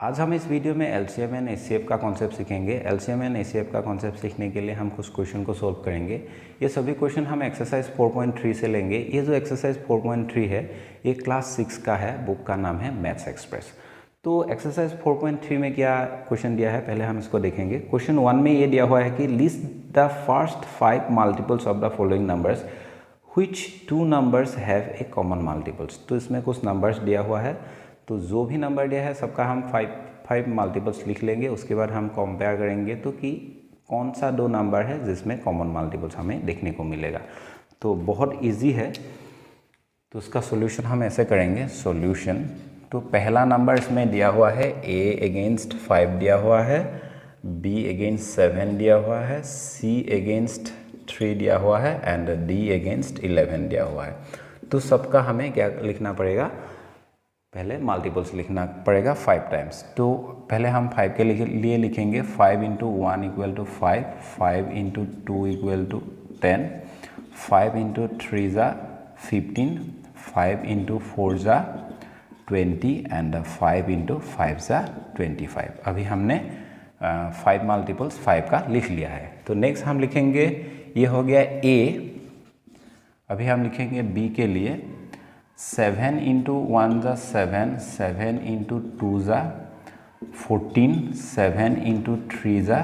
आज हम इस वीडियो में एलसीएम एंड एचसीएफ का कॉन्सेप्ट सीखेंगे। एलसीएम एंड एचसीएफ का कॉन्सेप्ट सीखने के लिए हम कुछ क्वेश्चन को सॉल्व करेंगे। ये सभी क्वेश्चन हम एक्सरसाइज 4.3 से लेंगे। ये जो एक्सरसाइज 4.3 है ये क्लास 6 का है, बुक का नाम है मैथ्स एक्सप्रेस। तो एक्सरसाइज 4.3 में क्या क्वेश्चन दिया है पहले हम इसको देखेंगे। क्वेश्चन 1 में ये दिया हुआ है कि list the first 5 multiples of the following numbers which 2 numbers have a common multiples. तो इसमें कुछ नंबर्स दिया हुआ है, तो जो भी नंबर दिया है सबका हम 5 मल्टीपल्स लिख लेंगे। उसके बाद हम कंपेयर करेंगे तो कि कौन सा 2 नंबर है जिसमें कॉमन मल्टीपल्स हमें देखने को मिलेगा। तो बहुत इजी है। तो उसका सॉल्यूशन हम ऐसे करेंगे। सॉल्यूशन तो पहला नंबर इसमें दिया हुआ है a अगेंस्ट 5 दिया हुआ है, b अगेंस्ट 7 दिया हुआ है, c अगेंस्ट 3 दिया हुआ है एंड d अगेंस्ट 11 दिया हुआ है। तो सबका हमें क्या लिखना पड़ेगा, पहले मल्टीपल्स लिखना पड़ेगा 5 टाइम्स। तो पहले हम 5 के लिए लिखेंगे 5 into 1 equal to 5, 5 into 2 equal to 10, 5 into 3 ज़ा 15, 5 इंटू 4 ज़ा 20 एंड 5 इंटू 5 ज़ा 25। अभी हमने 5 मल्टीपल्स 5 का लिख लिया है। तो नेक्स्ट हम लिखेंगे, ये हो गया a। अभी हम लिखेंगे b के लिए 7 इंटू 1 ज़ा 7, 7 इंटू 2 ज़ा 14, 7 इंटू 3 ज़ा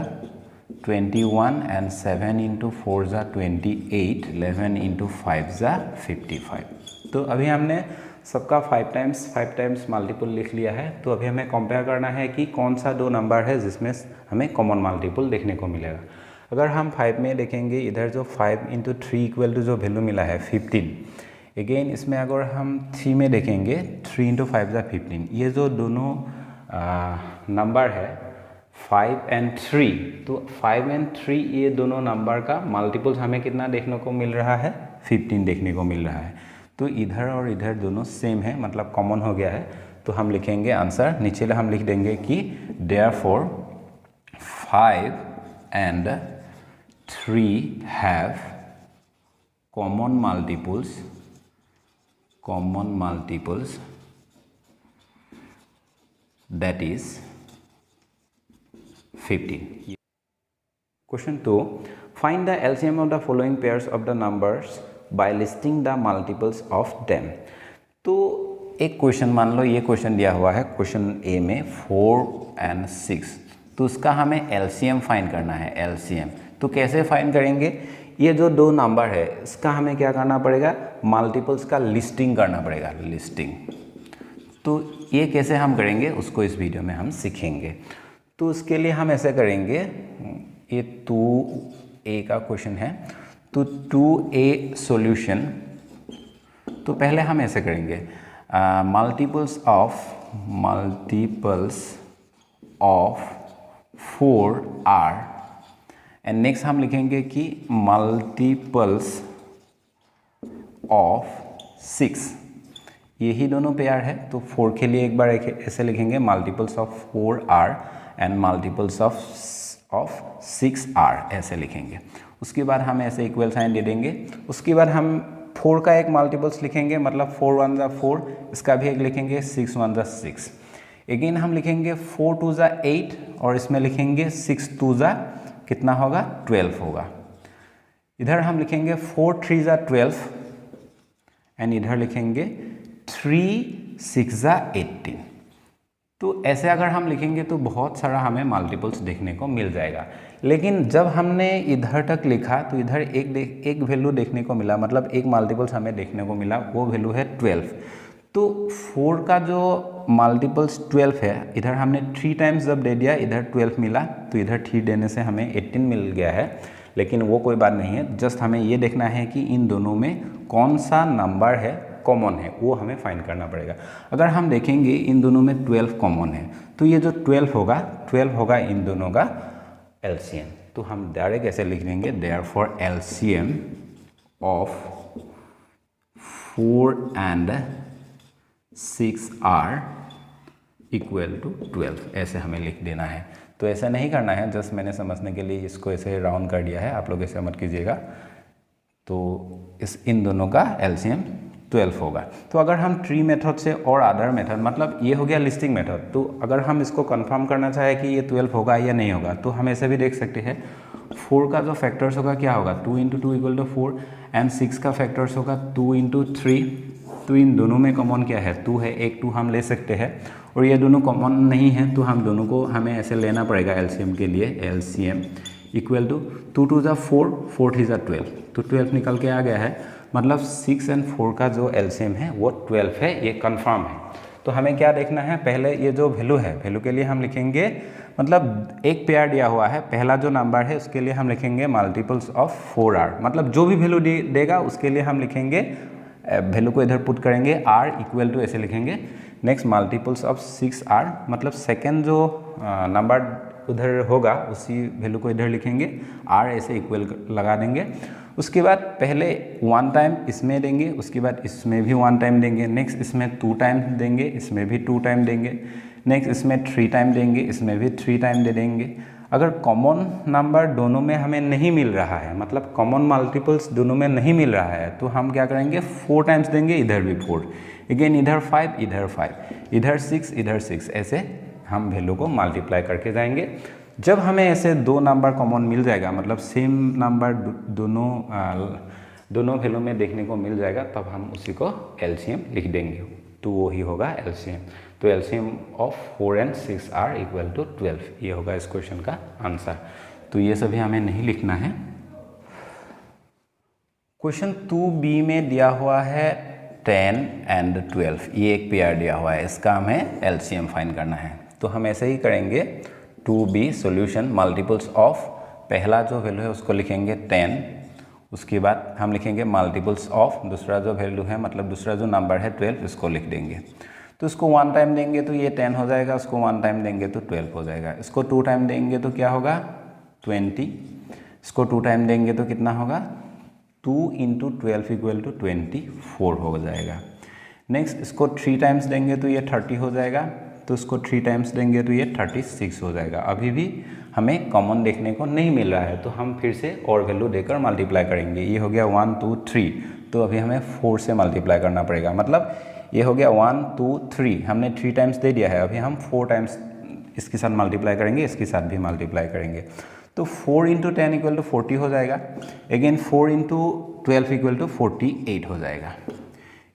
21 एंड 7 इंटू 4 ज़ा 28, 11 इंटू 5 ज़ा 55। तो अभी हमने सबका 5 टाइम्स मल्टीपल लिख लिया है। तो अभी हमें कंपेयर करना है कि कौन सा 2 नंबर है जिसमें हमें कॉमन मल्टीपल देखने को मिलेगा। अगर हम 5 में देखेंगे, इधर जो 5 इंटू 3 इक्वल टू जो वैल्यू मिला है 15। अगेन इसमें अगर हम 3 में देखेंगे 3 इंटू 5 ज़ा 15। ये जो दोनों नंबर है 5 एंड 3, तो 5 एंड 3 ये दोनों नंबर का मल्टीपल्स हमें कितना देखने को मिल रहा है, 15 देखने को मिल रहा है। तो इधर और इधर दोनों सेम है, मतलब कॉमन हो गया है। तो हम लिखेंगे आंसर, नीचे हम लिख देंगे कि therefore 5 and 3 have common multiples that is 15. Question 2, find the LCM of the following pairs of the numbers by listing the multiples of them. तो एक क्वेश्चन मान लो, ये क्वेश्चन दिया हुआ है क्वेश्चन ए में 4 एंड 6। तो उसका हमें LCM फाइंड करना है। LCM तो कैसे फाइंड करेंगे, ये जो 2 नंबर है इसका हमें क्या करना पड़ेगा, मल्टीपल्स का लिस्टिंग करना पड़ेगा, लिस्टिंग। तो ये कैसे हम करेंगे उसको इस वीडियो में हम सीखेंगे। तो उसके लिए हम ऐसे करेंगे, ये 2a का क्वेश्चन है, तो 2a सॉल्यूशन। तो पहले हम ऐसे करेंगे, multiples of 4 are, and next हम लिखेंगे कि मल्टीपल्स ऑफ 6। यही दोनों पेयर है। तो 4 के लिए एक बार ऐसे लिखेंगे, multiples of 4 are and multiples of 6 are, ऐसे लिखेंगे। उसके बाद हम ऐसे इक्वल साइन दे देंगे। उसके बाद हम 4 का एक मल्टीपल्स लिखेंगे, मतलब 4 1 ज़ा 4, इसका भी एक लिखेंगे 6 1 ज़ा 6। अगेन हम लिखेंगे 4 2 ज़ा 8 और इसमें लिखेंगे 6 2 ज़ा कितना होगा, 12 होगा। इधर हम लिखेंगे 4 3 ज़ा 12 एंड इधर लिखेंगे 3 6 ज़ा 18। तो ऐसे अगर हम लिखेंगे तो बहुत सारा हमें मल्टीपल्स देखने को मिल जाएगा। लेकिन जब हमने इधर तक लिखा तो इधर एक वैल्यू देखने को मिला, मतलब एक मल्टीपल्स हमें देखने को मिला, वो वैल्यू है 12। तो 4 का जो मल्टीपल्स 12 है, इधर हमने 3 टाइम्स जब दे दिया, इधर 12 मिला, तो इधर 3 देने से हमें 18 मिल गया है। लेकिन वो कोई बात नहीं है, जस्ट हमें ये देखना है कि इन दोनों में कौन सा नंबर है कॉमन है, वो हमें फाइंड करना पड़ेगा। अगर हम देखेंगे इन दोनों में 12 कॉमन है, तो ये जो 12 होगा इन दोनों का LCM। तो हम डायरेक्ट ऐसे लिख देंगे, therefore LCM of 4 and 6 are equal to 12, ऐसे हमें लिख देना है। तो ऐसा नहीं करना है, जस्ट मैंने समझने के लिए इसको ऐसे राउंड कर दिया है, आप लोग ऐसे मत कीजिएगा। तो इन दोनों का LCM 12 होगा। तो अगर हम ट्री मेथड से और अदर मेथड, मतलब ये हो गया लिस्टिंग मेथड, तो अगर हम इसको कंफर्म करना चाहें कि ये 12 होगा या नहीं होगा, तो हम ऐसे भी देख सकते हैं 4 का जो फैक्टर्स होगा क्या होगा, 2 × 2 = 4 एंड 6 का फैक्टर्स होगा 2 × 3। तो इन दोनों में कॉमन क्या है, 2 है, एक 2 हम ले सकते हैं और ये दोनों कॉमन नहीं है, तो हम दोनों को हमें ऐसे लेना पड़ेगा एलसीएम के लिए। एलसीएम इक्वल टू 2 × 2 = 4, 4 × 3 = 12, तो 12 निकल के आ गया है। मतलब 6 और 4 का जो एलसीएम है वो 12 है, ये कंफर्म है। तो हमें क्या देखना है, पहले ये जो वैल्यू है, वैल्यू के लिए हम लिखेंगे, मतलब एक पेयर दिया हुआ है, पहला जो नंबर है उसके लिए हम लिखेंगे मल्टीपल्स ऑफ 4r, मतलब जो भी वैल्यू देगा उसके लिए हम लिखेंगे, वैल्यू को इधर पुट करेंगे, r इक्वल टू ऐसे लिखेंगे। नेक्स्ट मल्टीपल्स ऑफ 6r, मतलब सेकेंड जो नंबर उधर होगा उसी वैल्यू को इधर लिखेंगे, r ऐसे इक्वल लगा देंगे। उसके बाद पहले 1 टाइम इसमें देंगे, उसके बाद इसमें भी 1 टाइम देंगे, नेक्स्ट इसमें 2 टाइम देंगे, इसमें भी 2 टाइम देंगे, नेक्स्ट इसमें 3 टाइम देंगे, इसमें भी 3 टाइम दे देंगे। अगर कॉमन नंबर दोनों में हमें नहीं मिल रहा है, मतलब कॉमन मल्टीपल्स दोनों में नहीं मिल रहा है, तो हम क्या करेंगे, 4 टाइम्स देंगे, इधर भी 4, अगेन इधर 5, इधर 5, इधर 6, इधर 6, ऐसे हम वैल्यू को मल्टीप्लाई करके जाएंगे। जब हमें ऐसे दो नंबर कॉमन मिल जाएगा, मतलब सेम नंबर दोनों वैल्यू में देखने को मिल जाएगा, तब हम उसी को एलसीएम लिख देंगे, तो वो ही होगा एलसीएम। तो एलसीएम ऑफ 4 और 6r इक्वल टू 12, ये होगा इस क्वेश्चन का आंसर। तो ये सभी हमें नहीं लिखना है। क्वेश्चन 2b में दिया हुआ है 10 और 12, ये एक पेयर दिया हुआ है, इसका हमें एलसीएम फाइंड करना है। तो हम ऐसे ही करेंगे, 2b सॉल्यूशन मल्टीपल्स ऑफ, पहला जो वैल्यू है उसको लिखेंगे 10, उसके बाद हम लिखेंगे मल्टीपल्स ऑफ दूसरा जो वैल्यू है, मतलब दूसरा जो नंबर है 12, इसको लिख देंगे। तो इसको 1 टाइम देंगे तो ये 10 हो जाएगा, उसको 1 टाइम देंगे तो 12 हो जाएगा, इसको 2 टाइम देंगे तो क्या होगा 20, इसको 2 टाइम देंगे तो कितना होगा 2 × 12 = 24 हो जाएगा। नेक्स्ट इसको 3 टाइम्स देंगे तो ये 30 हो जाएगा, तो इसको 3 टाइम्स देंगे तो ये 36 हो जाएगा। अभी भी हमें कॉमन देखने को नहीं मिल रहा है, तो हम फिर से और वैल्यू देकर मल्टीप्लाई करेंगे। ये हो गया 1 2 3, तो अभी हमें 4 से मल्टीप्लाई करना पड़ेगा, मतलब ये हो गया 1 2 3, हमने 3 टाइम्स दे दिया है, अभी हम 4 टाइम्स इसके साथ मल्टीप्लाई करेंगे, इसके साथ भी मल्टीप्लाई करेंगे। तो 4 × 10 = 40 हो जाएगा, अगेन 4 × 12 = 48 हो जाएगा।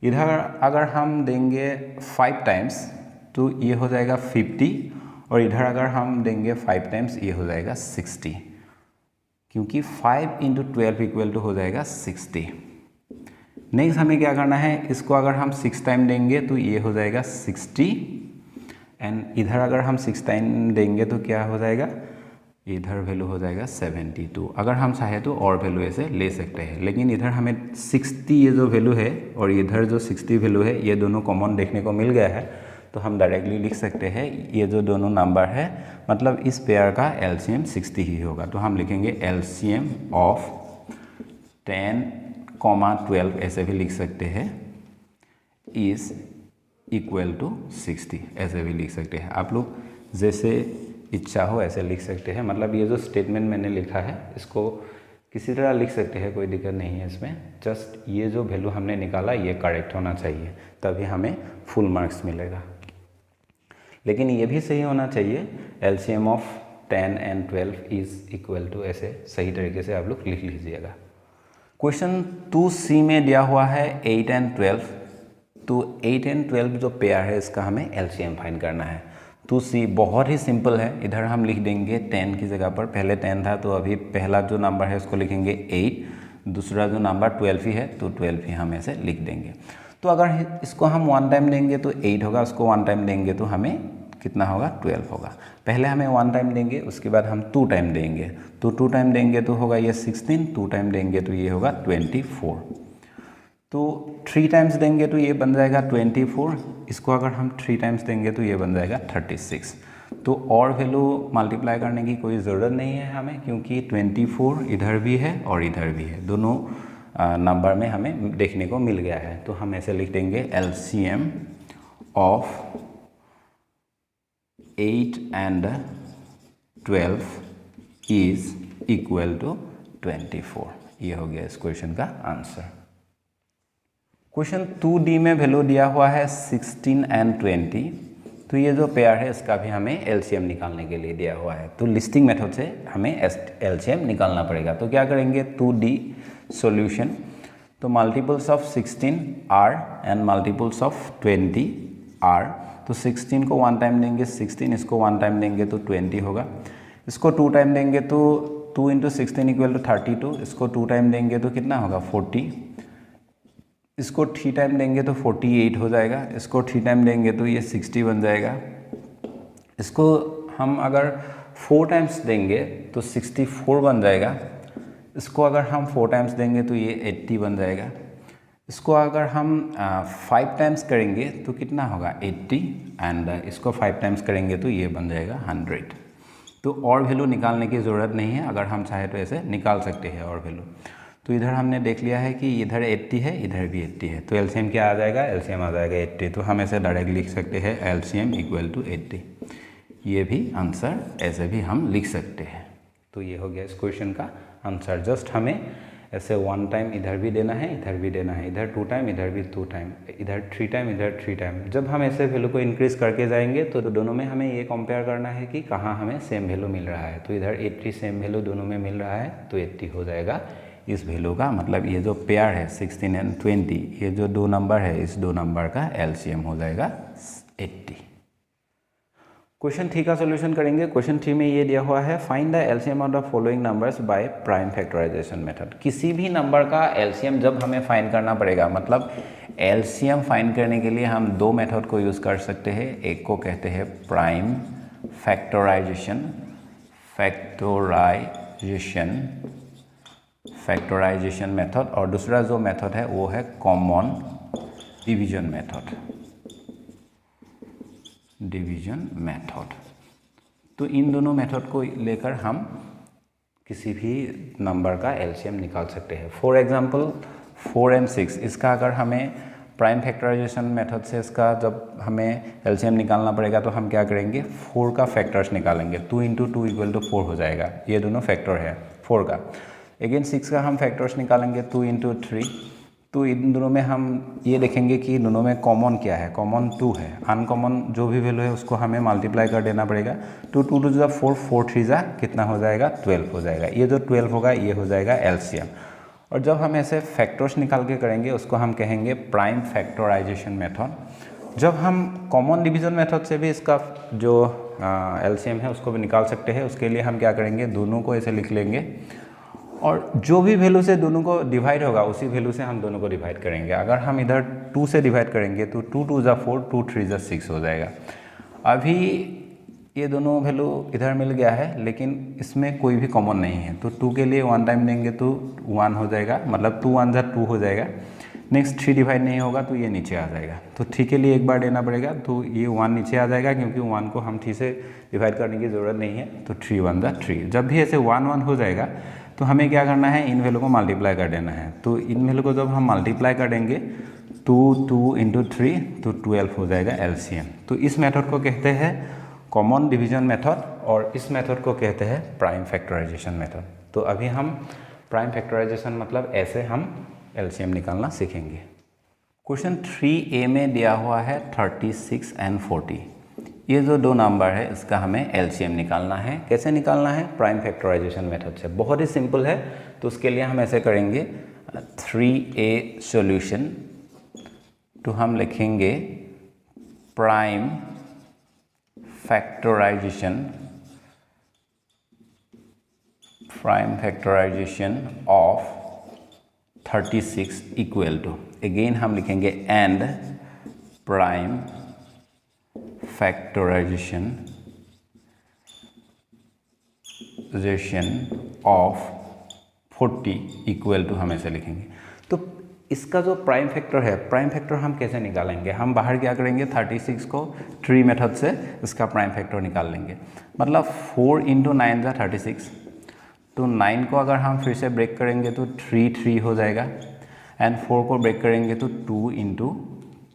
इधर अगर हम देंगे 5 टाइम्स तो ये हो जाएगा 50, और इधर अगर हम देंगे 5 टाइम्स ये हो जाएगा 60, क्योंकि 5 × 12 हो जाएगा 60। नेक्स्ट हमें क्या करना है, इसको अगर हम 6 टाइम देंगे तो ये हो जाएगा 60, एंड इधर अगर हम 6 टाइम देंगे तो क्या हो जाएगा, इधर वैल्यू हो जाएगा 72। अगर हम चाहे तो और वैल्यू ऐसे ले सकते हैं, लेकिन इधर हमें 60 ये जो वैल्यू है और इधर जो 60 वैल्यू है, ये दोनों कॉमन देखने को मिल गया है, तो हम डायरेक्टली लिख सकते हैं ये जो दोनों नंबर है, मतलब इस पेयर का एलसीएम 60 ही होगा। तो हम लिखेंगे एलसीएम ऑफ 10, 12 ऐसे भी लिख सकते हैं, इज इक्वल टू 60 ऐसे भी लिख सकते हैं। आप लोग जैसे इच्छा हो ऐसे लिख सकते हैं, मतलब ये जो स्टेटमेंट मैंने लिखा है इसको किसी तरह लिख सकते हैं, कोई दिक्कत नहीं है इसमें। जस्ट ये जो वैल्यू हमने निकाला ये करेक्ट होना चाहिए, तभी हमें फुल मार्क्स मिलेगा। लेकिन ये भी सही होना चाहिए, एलसीएम ऑफ 10 और 12 इज इक्वल टू, ऐसे सही तरीके से आप लोग लिख लीजिएगा। क्वेश्चन 2c में दिया हुआ है 8 और 12, तो 8 और 12 जो पेयर है इसका हमें एलसीएम फाइंड करना है। 2c बहुत ही सिंपल है, इधर हम लिख देंगे 10 की जगह पर, पहले 10 था तो अभी पहला जो नंबर है उसको लिखेंगे 8, दूसरा जो नंबर 12 ही है तो 12 ही हम ऐसे लिख देंगे। तो अगर इसको हम 1 टाइम देंगे तो 8 होगा, उसको 1 टाइम देंगे तो हमें कितना होगा 12 होगा। पहले हमें 1 टाइम देंगे, उसके बाद हम 2 टाइम देंगे, तो 2 टाइम देंगे तो होगा ये 16, 2 टाइम देंगे तो ये होगा 24, तो 3 टाइम्स देंगे तो ये बन जाएगा 24, इसको अगर हम 3 टाइम्स देंगे तो ये बन जाएगा 36। तो और वैल्यू मल्टीप्लाई करने की कोई ज़रूरत नहीं है हमें, क्योंकि 24 इधर भी है और इधर भी है, दोनों नंबर में हमें देखने को मिल गया है। तो हम ऐसे लिख देंगे LCM of 8 and 12 is equal to 24, ये हो गया इस क्वेश्चन का आंसर। क्वेश्चन 2D में वैल्यू दिया हुआ है 16 एंड 20। तो ये जो पेयर है इसका भी हमें एलसीएम निकालने के लिए दिया हुआ है। तो लिस्टिंग मेथड से हमें एलसीएम निकालना पड़ेगा। तो क्या करेंगे, 2D सॉल्यूशन। तो multiples of 16 are and multiples of 20 are. तो 16 को 1 टाइम देंगे 16, इसको 1 टाइम देंगे तो 20 होगा। इसको 2 टाइम देंगे तो 2 इंटू 16 इक्वल टू 32। इसको 2 टाइम देंगे तो कितना होगा 40। इसको 3 टाइम देंगे तो 48 हो जाएगा। इसको 3 टाइम देंगे तो ये 60 बन जाएगा। इसको हम अगर 4 टाइम्स देंगे तो 64 बन जाएगा। इसको अगर हम 4 टाइम्स देंगे तो ये 80 बन जाएगा। इसको अगर हम 5 टाइम्स करेंगे तो कितना होगा 80, एंड इसको 5 टाइम्स करेंगे तो ये बन जाएगा 100। तो और वैल्यू निकालने की ज़रूरत नहीं है, अगर हम चाहे तो ऐसे निकाल सकते हैं और वैल्यू। तो इधर हमने देख लिया है कि इधर 80 है, इधर भी 80 है। तो एलसीएम क्या आ जाएगा, एलसीएम आ जाएगा 80। तो हम ऐसे डायरेक्ट लिख सकते हैं एलसीएम इक्वल टू 80। ये भी आंसर ऐसे भी हम लिख सकते हैं। तो ये हो गया इस क्वेश्चन का आंसर। जस्ट हमें ऐसे 1 टाइम इधर भी देना है, इधर भी देना है, इधर 2 टाइम, इधर भी 2 टाइम, इधर 3 टाइम, इधर 3 टाइम। जब हम ऐसे वैल्यू को इंक्रीज करके जाएंगे तो दोनों में हमें ये कंपेयर करना है कि कहाँ हमें सेम वैल्यू मिल रहा है। तो इधर 80 सेम वैल्यू दोनों में मिल रहा है तो 80 हो जाएगा इस वैल्यू का। मतलब ये जो पेयर है 16 एंड 20, ये जो 2 नंबर है, इस 2 नंबर का एलसीएम हो जाएगा 80। क्वेश्चन 3 का सोल्यूशन करेंगे। क्वेश्चन 3 में ये दिया हुआ है, find the LCM of the following numbers by prime factorization method. किसी भी नंबर का एलसीएम जब हमें फाइंड करना पड़ेगा, मतलब एलसीएम फाइंड करने के लिए हम 2 मेथड को यूज़ कर सकते हैं। एक को कहते हैं प्राइम फैक्टराइजेशन मेथड, और दूसरा जो मेथड है वो है कॉमन डिवीजन मेथड। तो इन दोनों मेथड को लेकर हम किसी भी नंबर का एलसीएम निकाल सकते हैं। फॉर एग्जांपल 4 and 6, इसका अगर हमें प्राइम फैक्टराइजेशन मेथड से इसका जब हमें एलसीएम निकालना पड़ेगा तो हम क्या करेंगे, 4 का फैक्टर्स निकालेंगे। 2 इंटू 2 इक्वल टू 4 हो जाएगा। ये दोनों फैक्टर है 4 का। अगेन 6 का हम फैक्टर्स निकालेंगे 2 इंटू 3। तो इन दोनों में हम ये देखेंगे कि दोनों में कॉमन क्या है, कॉमन 2 है। अनकॉमन जो भी वैल्यू है उसको हमें मल्टीप्लाई कर देना पड़ेगा। तो 2 टू 4, 4 3 जा कितना हो जाएगा 12 हो जाएगा। ये जो 12 होगा ये हो जाएगा एलसीएम। और जब हम ऐसे फैक्टर्स निकाल के करेंगे उसको हम कहेंगे प्राइम फैक्टराइजेशन मेथड। जब हम कॉमन डिवीजन मेथड से भी इसका जो एलसीएम है उसको भी निकाल सकते हैं। उसके लिए हम क्या करेंगे, दोनों को ऐसे लिख लेंगे और जो भी वैल्यू से दोनों को डिवाइड होगा उसी वैल्यू से हम दोनों को डिवाइड करेंगे। अगर हम इधर 2 से डिवाइड करेंगे तो 2 2 जा 4, 2 3 जा 6 हो जाएगा। अभी ये दोनों वैल्यू इधर मिल गया है लेकिन इसमें कोई भी कॉमन नहीं है। तो 2 के लिए 1 टाइम देंगे तो 1 हो जाएगा, मतलब 2 1 जा 2 हो जाएगा। नेक्स्ट 3 डिवाइड नहीं होगा तो ये नीचे आ जाएगा। तो 3 के लिए एक बार देना पड़ेगा, तो ये 1 नीचे आ जाएगा क्योंकि 1 को हम 3 से डिवाइड करने की ज़रूरत नहीं है। तो 3 1 जा 3। जब भी ऐसे 1 1 हो जाएगा तो हमें क्या करना है, इन वैल्यू को मल्टीप्लाई कर देना है। तो इन वैल्यू को जब हम मल्टीप्लाई कर देंगे 2 इंटू 3 तो 12 हो जाएगा एलसीएम। तो इस मेथड को कहते हैं कॉमन डिवीजन मेथड और इस मेथड को कहते हैं प्राइम फैक्टराइजेशन मेथड। तो अभी हम प्राइम फैक्टराइजेशन मतलब ऐसे हम एलसीएम निकालना सीखेंगे। क्वेश्चन 3A में दिया हुआ है 36 एंड 40। ये जो 2 नंबर है इसका हमें एलसीएम निकालना है। कैसे निकालना है, प्राइम फैक्टराइजेशन मेथड से। बहुत ही सिंपल है। तो उसके लिए हम ऐसे करेंगे 3A सॉल्यूशन। तो हम लिखेंगे prime factorization of 36 equal to, again हम लिखेंगे and prime factorization of 40 equal to हम ऐसे लिखेंगे। तो इसका जो प्राइम फैक्टर है, प्राइम फैक्टर हम कैसे निकालेंगे, हम बाहर क्या करेंगे 36 को ट्री मेथड से इसका प्राइम फैक्टर निकाल लेंगे। मतलब 4 इंटू 9 जा 36। तो 9 को अगर हम फिर से ब्रेक करेंगे तो 3 3 हो जाएगा, एंड 4 को ब्रेक करेंगे तो 2 इंटू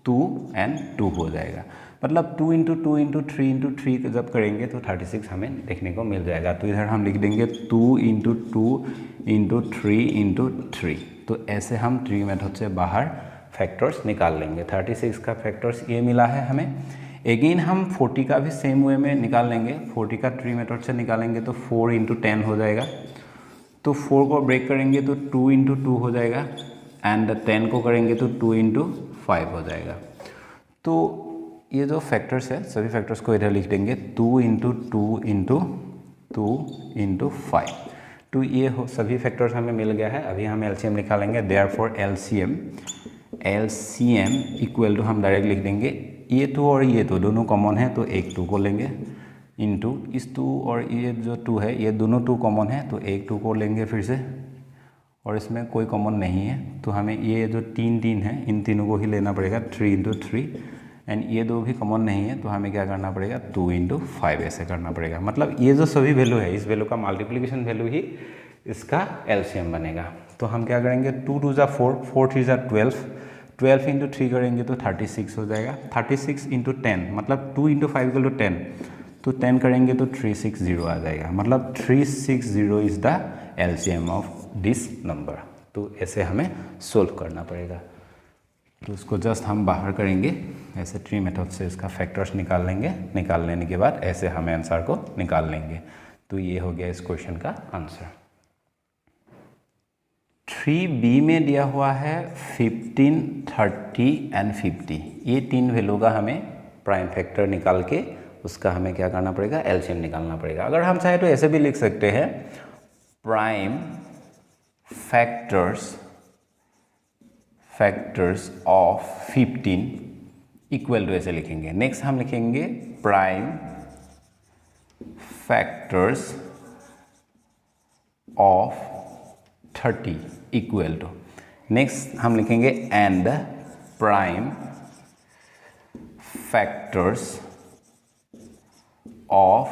2 एंड 2 हो जाएगा। मतलब 2 इंटू 2 इंटू 3 इंटू 3 जब करेंगे तो 36 हमें देखने को मिल जाएगा। तो इधर हम लिख देंगे 2 इंटू 2 इंटू 3 इंटू 3। तो ऐसे हम ट्री मेथड से बाहर फैक्टर्स निकाल लेंगे। 36 का फैक्टर्स ये मिला है हमें। अगेन हम 40 का भी सेम वे में निकाल लेंगे। 40 का ट्री मेथड से निकालेंगे तो 4 × 10 हो जाएगा। तो 4 को ब्रेक करेंगे तो 2 × 2 हो जाएगा एंड 10 को करेंगे तो 2 × 5 हो जाएगा। तो ये जो फैक्टर्स है सभी फैक्टर्स को इधर लिख देंगे 2 × 2 × 2 × 5। तो ये सभी फैक्टर्स हमें मिल गया है। अभी हम एलसीएम निकालेंगे। देयरफॉर एलसीएम इक्वल टू हम डायरेक्ट लिख देंगे ये 2 और ये 2 दोनों कॉमन है तो एक 2 को लेंगे इनटू इस 2 और ये जो 2 है ये दोनों 2 कॉमन है तो एक 2 को लेंगे फिर से, और इसमें कोई कॉमन नहीं है तो हमें ये जो 3 है इन तीनों को ही लेना पड़ेगा 3 × 3 एंड ये 2 भी कॉमन नहीं है तो हमें क्या करना पड़ेगा 2 × 5 ऐसे करना पड़ेगा। मतलब ये जो सभी वैल्यू है इस वैल्यू का मल्टीप्लिकेशन वैल्यू ही इसका एलसीएम बनेगा। तो हम क्या करेंगे 2 × 2 = 4, 4 × 3 = 12, 12 × 3 करेंगे तो 36 हो जाएगा। 36 × 10 मतलब 2 × 5 = 10, तो 10 करेंगे तो 360 आ जाएगा। मतलब 360 is the LCM of this number. तो ऐसे हमें सोल्व करना पड़ेगा। तो उसको जस्ट हम बाहर करेंगे ऐसे ट्री मेथड से इसका फैक्टर्स निकाल लेंगे। निकाल लेने के बाद ऐसे हम आंसर को निकाल लेंगे। तो ये हो गया इस क्वेश्चन का आंसर। 3b में दिया हुआ है 15, 30 एंड 50। ये 3 वैल्यू का हमें प्राइम फैक्टर निकाल के उसका हमें क्या करना पड़ेगा एलसीएम निकालना पड़ेगा। अगर हम चाहे तो ऐसे भी लिख सकते हैं prime factors of 15 equal to ऐसे लिखेंगे। नेक्स्ट हम लिखेंगे prime factors of 30 equal to, next हम लिखेंगे and prime factors of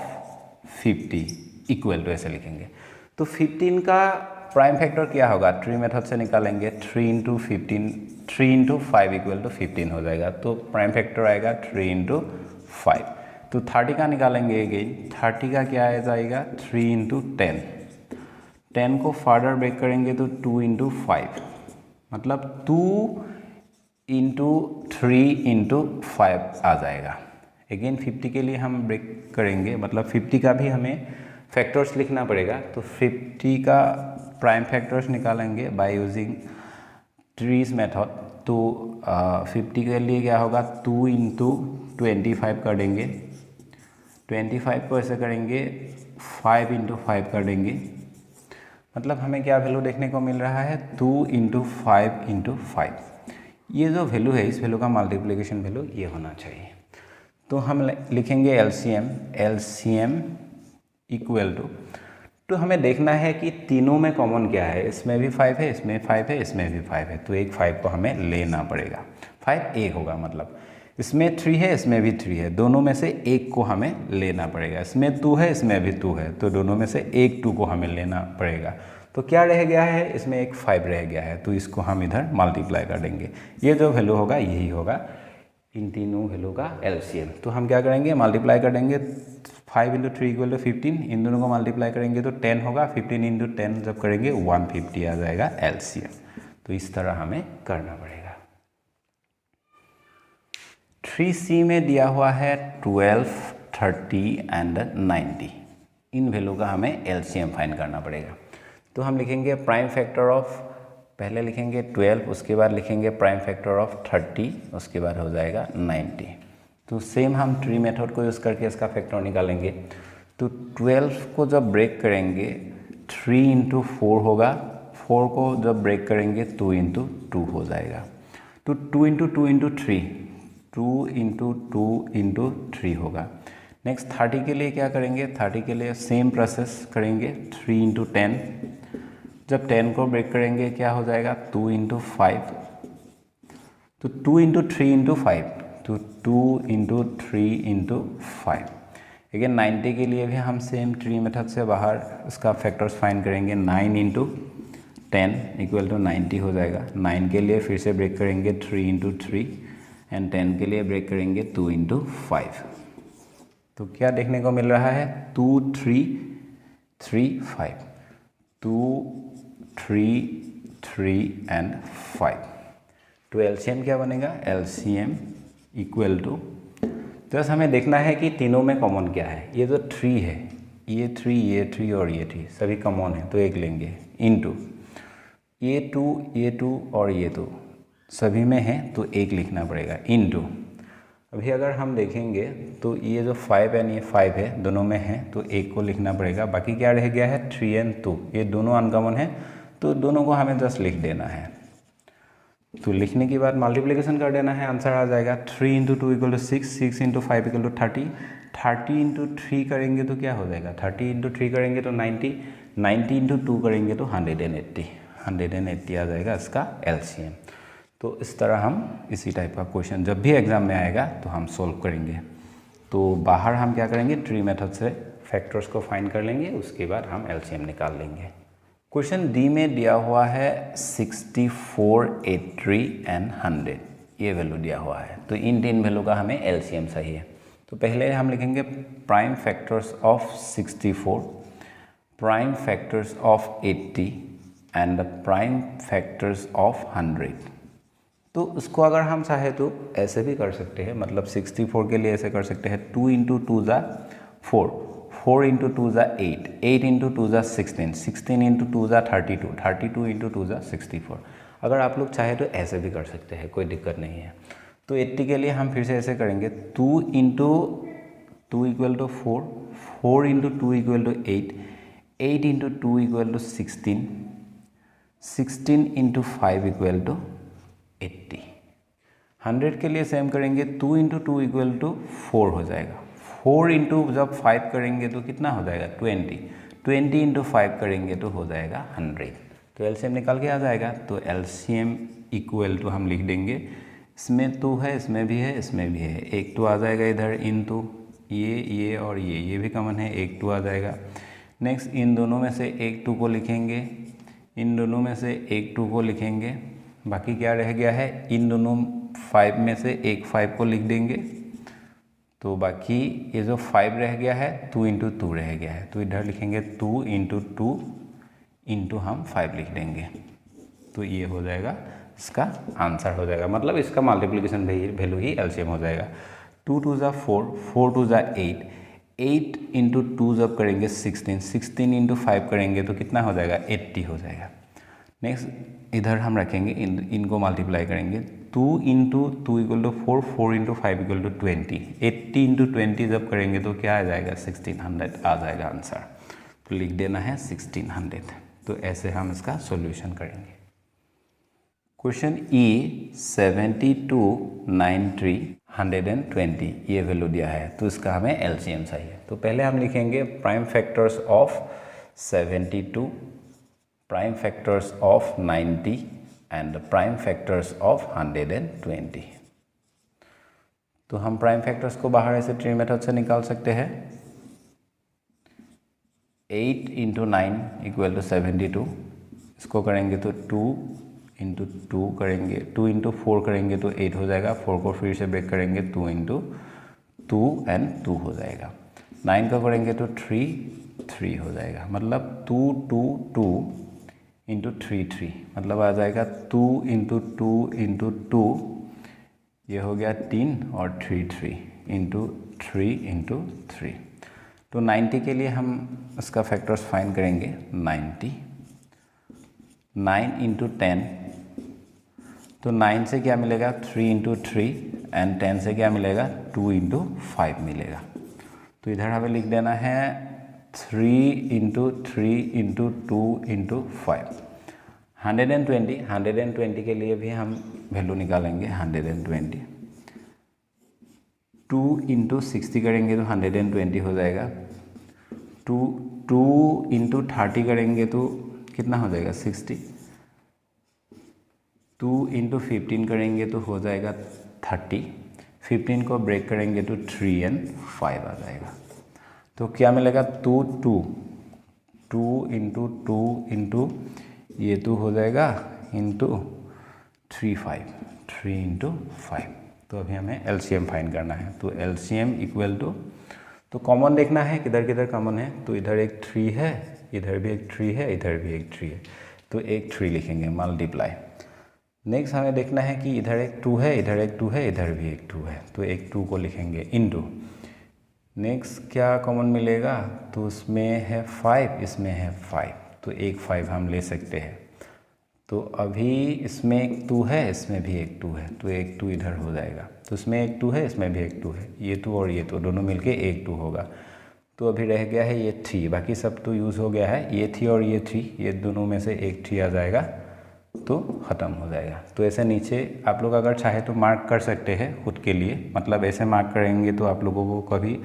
50 equal to ऐसे लिखेंगे। तो 15 का प्राइम फैक्टर क्या होगा ट्री मेथड से निकालेंगे 3 × 15, 3 × 5 इक्वल टू 15 हो जाएगा। तो प्राइम फैक्टर आएगा 3 × 5। तो 30 का निकालेंगे अगेन, 30 का क्या आ जाएगा 3 × 10, 10 को फर्दर ब्रेक करेंगे तो 2 × 5 मतलब 2 × 3 × 5 आ जाएगा। अगेन 50 के लिए हम ब्रेक करेंगे मतलब 50 का भी हमें फैक्टर्स लिखना पड़ेगा। तो 50 का प्राइम फैक्टर्स निकालेंगे बाय यूजिंग ट्रीज मेथड। तो 50 के लिए क्या होगा 2 × 25 कर देंगे, 25 को ऐसे करेंगे 5 × 5 कर देंगे। मतलब हमें क्या वैल्यू देखने को मिल रहा है 2 × 5 × 5। ये जो वैल्यू है इस वैल्यू का मल्टीप्लिकेशन वैल्यू ये होना चाहिए। तो हम लिखेंगे एलसीएम इक्वल टू, तो हमें देखना है कि तीनों में कॉमन क्या है। इसमें भी 5 है, इसमें 5 है, इसमें भी 5 है। तो एक 5 को हमें लेना पड़ेगा। 5 एक होगा मतलब इसमें 3 है, इसमें भी 3 है, दोनों में से एक को हमें लेना पड़ेगा। इसमें 2 है, इसमें भी 2 है, तो दोनों में से एक 2 को हमें लेना पड़ेगा। तो क्या रह गया है इसमें एक 5 रह गया है, तो इसको हम इधर मल्टीप्लाई कर देंगे। ये जो वैल्यू होगा यही होगा इन तीनों वैल्यू का एलसीएम। तो हम क्या करेंगे मल्टीप्लाई कर देंगे 5 × 3 = 15, इन दोनों को मल्टीप्लाई करेंगे तो 10 होगा। 15 × 10 जब करेंगे 150 आ जाएगा एलसीएम। तो इस तरह हमें करना पड़ेगा। 3c में दिया हुआ है 12, 30 एंड 90। इन वैल्यू का हमें एलसीएम फाइंड करना पड़ेगा। तो हम लिखेंगे प्राइम फैक्टर ऑफ, पहले लिखेंगे 12, उसके बाद लिखेंगे प्राइम फैक्टर ऑफ 30, उसके बाद हो जाएगा 90। तो सेम हम ट्री मेथड को यूज़ करके इसका फैक्टर निकालेंगे। तो 12 को जब ब्रेक करेंगे 3 × 4 होगा, 4 को जब ब्रेक करेंगे 2 × 2 हो जाएगा। तो 2 × 2 × 3, 2 × 2 × 3 होगा। नेक्स्ट 30 के लिए क्या करेंगे, 30 के लिए सेम प्रोसेस करेंगे 3 × 10, जब 10 को ब्रेक करेंगे क्या हो जाएगा 2 × 5, तो 2 × 3 × 5, तो 2 × 3 × 5। अगेन 90 के लिए भी हम सेम ट्री मेथड से बाहर इसका फैक्टर्स फाइंड करेंगे। 9 × 10 इक्वल टू 90 हो जाएगा। 9 के लिए फिर से ब्रेक करेंगे 3 × 3 एंड 10 के लिए ब्रेक करेंगे 2 × 5। तो क्या देखने को मिल रहा है 2, 3, 3, 5, 2, 3, 3 एंड 5। तो एलसीएम क्या बनेगा, एलसीएम इक्वल टू, तो बस हमें देखना है कि तीनों में कॉमन क्या है। ये जो 3 है, ये 3, ये 3 और ये 3 सभी कॉमन है तो एक लेंगे, इनटू ये 2 और ये 2 सभी में है तो एक लिखना पड़ेगा, इनटू अभी अगर हम देखेंगे तो ये जो 5 एंड ये 5 है दोनों में है तो एक को लिखना पड़ेगा। बाकी क्या रह गया है, 3 एंड 2, ये दोनों अनकॉमन है तो दोनों को हमें जस्ट लिख देना है। तो लिखने के बाद मल्टीप्लिकेशन कर देना है, आंसर आ जाएगा 3 into 2 equal to 6, 6 into 5 equal to 30, 30 into 3 करेंगे तो क्या हो जाएगा, 30 इंटू 3 करेंगे तो 90, 90 इंटू 2 करेंगे तो 180, 180 आ जाएगा इसका एलसीएम। तो इस तरह हम इसी टाइप का क्वेश्चन जब भी एग्जाम में आएगा तो हम सोल्व करेंगे। तो बाहर हम क्या करेंगे, ट्री मेथड से फैक्टर्स को फाइंड कर लेंगे, उसके बाद हम एलसीएम निकाल लेंगे। क्वेश्चन डी में दिया हुआ है 64, 83 एंड 100, ये वैल्यू दिया हुआ है। तो इन 3 वैल्यू का हमें एलसीएम चाहिए। तो पहले हम लिखेंगे prime factors of 64, prime factors of 80 and the prime factors of 100। तो उसको अगर हम चाहे तो ऐसे भी कर सकते हैं, मतलब 64 के लिए ऐसे कर सकते हैं 2 इंटू 2 ज़ा 4, 4 इंटू 2 ज़ा 8, 8 इंटू 2 ज़ा 16, 16 इंटू 2 ज़ा 32, 32 इंटू 2 ज़ा 64। अगर आप लोग चाहे तो ऐसे भी कर सकते हैं, कोई दिक्कत नहीं है। तो 80 के लिए हम फिर से ऐसे करेंगे 2 into 2 equal to 4, 4 into 2 equal to 8, 8 into 2 equal to 16, 16 into 5 equal to 80। 100 के लिए सेम करेंगे 2 इंटू 2 इक्वल टू 4 हो जाएगा, 4 इंटू जब 5 करेंगे तो कितना हो जाएगा 20, 20 इंटू 5 करेंगे तो हो जाएगा 100। तो एलसीएम निकाल के आ जाएगा। तो एलसीएम इक्वल टू हम लिख देंगे, इसमें 2 है, इसमें भी है, इसमें भी है, एक 2 आ जाएगा इधर, इन 2 ये और ये भी कॉमन है, एक 2 आ जाएगा। नेक्स्ट इन दोनों में से एक 2 को लिखेंगे, इन दोनों में से एक 2 को लिखेंगे, बाकी क्या रह गया है, इन दोनों 5 में से एक 5 को लिख देंगे। तो बाकी ये जो 5 रह गया है 2 इंटू 2 रह गया है, तो इधर लिखेंगे 2 इंटू 2 इंटू हम 5 लिख देंगे। तो ये हो जाएगा, इसका आंसर हो जाएगा, मतलब इसका मल्टीप्लिकेशन वैल्यू ही एलसीएम हो जाएगा। 2 2 ज़ा 4, 4 2 ज़ा 8, 8 इंटू 2 जब करेंगे 16, 16 इंटू 5 करेंगे तो कितना हो जाएगा 80 हो जाएगा। नेक्स्ट इधर हम रखेंगे, इनको मल्टीप्लाई करेंगे, 2 into 2 equal to 4, 4 into 5 equal to 20, 80 into 20 जब करेंगे तो क्या आ जाएगा 1600 आ जाएगा आंसर। तो लिख देना है 1600। तो ऐसे हम इसका सॉल्यूशन करेंगे। क्वेश्चन ई 72, 93, 120 ये वैल्यू दिया है, तो इसका हमें एलसीएम चाहिए। तो पहले हम लिखेंगे prime factors of 72, prime factors of 90 and the prime factors of 120। तो हम प्राइम फैक्टर्स को बाहर ऐसे ट्री मेथड से निकाल सकते हैं। 8 इंटू 9 इक्वल टू 72, इसको करेंगे तो 2 इंटू 2 करेंगे, 2 इंटू 4 करेंगे तो 8 हो जाएगा, 4 को फिर से ब्रेक करेंगे 2 इंटू 2 एंड 2 हो जाएगा। 9 का करेंगे तो 3 हो जाएगा, मतलब 2 2 2 इंटू 3 3, मतलब आ जाएगा 2 इंटू 2 इंटू 2, ये हो गया 3 और 3 3 इंटू 3 इंटू 3। तो 90 के लिए हम इसका फैक्टर्स फाइंड करेंगे, 90, 9 इंटू 10, तो 9 से क्या मिलेगा 3 इंटू 3 एंड 10 से क्या मिलेगा 2 इंटू 5 मिलेगा। तो इधर हमें लिख देना है 3 इंटू 3 इंटू 2 इंटू 5। 120 के लिए भी हम वैल्यू निकालेंगे 120, 2 इंटू 60 करेंगे तो 120 हो जाएगा, 2 इंटू 30 करेंगे तो कितना हो जाएगा 60, 2 इंटू 15 करेंगे तो हो जाएगा 30, 15 को ब्रेक करेंगे तो 3 एंड 5 आ जाएगा। तो क्या मिलेगा 2 इंटू 2 इंटू ये 2 हो जाएगा इंटू 3 इंटू 5। तो अभी हमें एलसीएम फाइंड करना है। तो एलसीएम इक्वल टू, तो कॉमन देखना है किधर किधर कॉमन है, तो इधर एक 3 है, इधर भी एक 3 है, इधर भी एक 3 है, तो एक 3 लिखेंगे मल्टीप्लाई नेक्स्ट हमें देखना है कि इधर एक 2 है, इधर एक 2 है, इधर भी एक 2 है, तो एक 2 को लिखेंगे इनटू। नेक्स्ट क्या कॉमन मिलेगा, तो उसमें है 5, इसमें है 5, तो एक 5 हम ले सकते हैं। तो अभी इसमें एक 2 है, इसमें भी एक 2 है, तो एक 2 इधर हो जाएगा। तो इसमें एक 2 है, इसमें भी एक 2 है, ये 2 और ये 2 दोनों मिलके एक 2 होगा। तो अभी रह गया है ये 3, बाकी सब तो यूज़ हो गया है। ये 3 और ये 3, ये दोनों में से एक 3 आ जाएगा तो ख़त्म हो जाएगा। तो ऐसे नीचे आप लोग अगर चाहे तो मार्क कर सकते हैं खुद के लिए, मतलब ऐसे मार्क करेंगे तो आप लोगों को कभी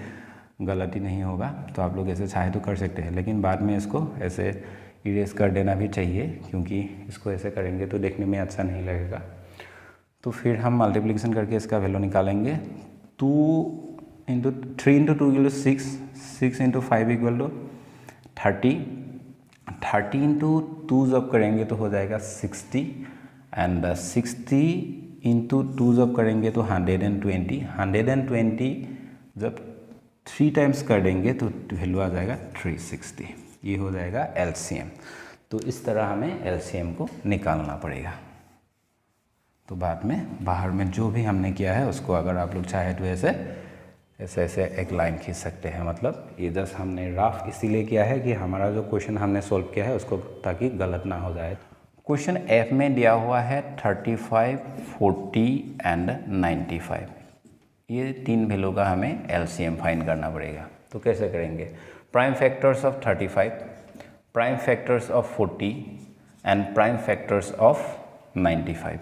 गलती नहीं होगा। तो आप लोग ऐसे चाहे तो कर सकते हैं, लेकिन बाद में इसको ऐसे इरेज कर देना भी चाहिए, क्योंकि इसको ऐसे करेंगे तो देखने में अच्छा नहीं लगेगा। तो फिर हम मल्टीप्लिकेशन करके इसका वैल्यू निकालेंगे। 3 into 2 equal to 6, 6 into 5 equal to 30, 30 into 2 जब करेंगे तो हो जाएगा 60, एंड 60 इंटू 2 जब करेंगे तो 120, 120 जब 3 टाइम्स कर देंगे तो वैल्यू आ जाएगा 360। ये हो जाएगा एलसीएम। तो इस तरह हमें एलसीएम को निकालना पड़ेगा। तो बाद में बाहर में जो भी हमने किया है उसको अगर आप लोग चाहे तो ऐसे ऐसे ऐसे एक लाइन खींच सकते हैं। मतलब ये जस्ट हमने रफ इसीलिए किया है कि हमारा जो क्वेश्चन हमने सॉल्व किया है उसको ताकि गलत ना हो जाए। क्वेश्चन एफ में दिया हुआ है 35, 40 एंड 95। ये 3 वैल्यू का हमें एलसीएम फाइंड करना पड़ेगा। तो कैसे करेंगे, prime factors of 35, prime factors of 40 and prime factors of 95।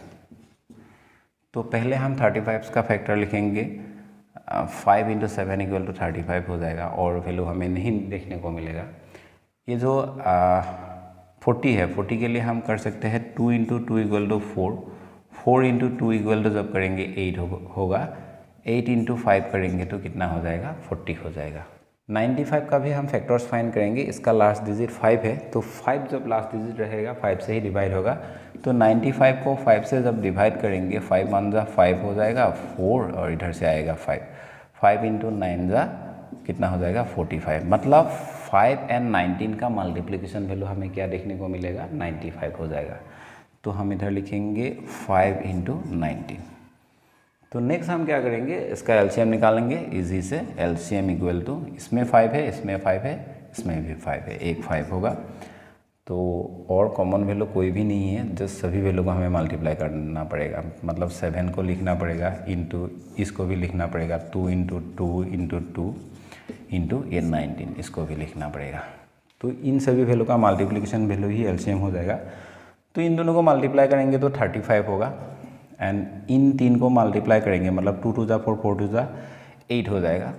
तो पहले हम 35 का फैक्टर लिखेंगे, 5 इंटू 7 इक्वल टू 35 हो जाएगा, और वैल्यू हमें नहीं देखने को मिलेगा। ये जो 40 है, 40 के लिए हम कर सकते हैं 2 into 2 equal to 4, 4 into 2 equal to जब करेंगे 8 होगा, 8 इंटू 5 करेंगे तो कितना हो जाएगा, 40 हो जाएगा। 95 का भी हम फैक्टर्स फाइंड करेंगे। इसका लास्ट डिजिट 5 है, तो 5 जब लास्ट डिजिट रहेगा 5 से ही डिवाइड होगा। तो 95 को 5 से जब डिवाइड करेंगे, 5 1 जा 5 हो जाएगा 4, और इधर से आएगा 5, 5 इंटू 9 जा कितना हो जाएगा 45। मतलब 5 एंड 19 का मल्टीप्लिकेशन वैल्यू हमें क्या देखने को मिलेगा, 95 हो जाएगा। तो हम इधर लिखेंगे 5 इंटू 19। तो नेक्स्ट हम क्या करेंगे, इसका एलसीएम निकालेंगे इजी से। एलसीएम इक्वल टू, इसमें 5 है, इसमें 5 है, इसमें भी 5 है, एक 5 होगा। तो और कॉमन वैल्यू कोई भी नहीं है, जस्ट सभी वैल्यू को हमें मल्टीप्लाई करना पड़ेगा। मतलब 7 को लिखना पड़ेगा, इंटू इसको भी लिखना पड़ेगा, 2 इंटू 2 इंटू 2 इंटू ये 19, इसको भी लिखना पड़ेगा। तो इन सभी वैल्यू का मल्टीप्लिकेशन वैल्यू ही एलसीएम हो जाएगा। तो इन दोनों को मल्टीप्लाई करेंगे तो 35 होगा, एंड इन 3 को मल्टीप्लाई करेंगे, मतलब 2 2 जा 4, 4 2 जा 8 हो जाएगा।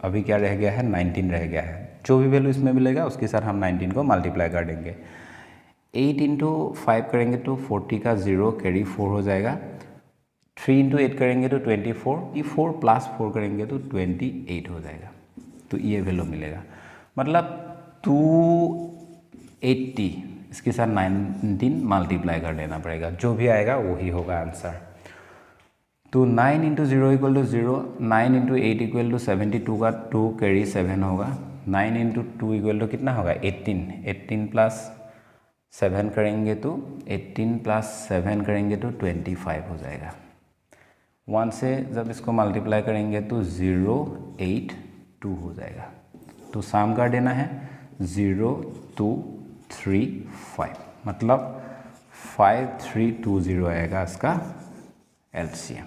अभी क्या रह गया है, 19 रह गया है। जो भी वैल्यू इसमें मिलेगा उसके साथ हम 19 को मल्टीप्लाई कर देंगे। 8 इंटू 5 करेंगे तो 40 का 0 कैरी 4 हो जाएगा। 3 इंटू 8 करेंगे तो 24, 4 प्लस 4 करेंगे तो 28 हो जाएगा। तो ये वैल्यू मिलेगा, मतलब 280, इसके साथ 19 मल्टीप्लाई कर देना पड़ेगा, जो भी आएगा वही होगा आंसर। तो 9 into 0 equal to 0, 9 into 8 equal to 72 का 2 कैरी 7 होगा। 9 इंटू 2 इक्वल टू कितना होगा, 18, 18 प्लस 7 करेंगे तो 18 प्लस 7 करेंगे तो 25 हो जाएगा। 1 से जब इसको मल्टीप्लाई करेंगे तो 0 8 2 हो जाएगा। तो सम कर देना है 0 2 3 5, मतलब 5320 आएगा इसका एलसीएम।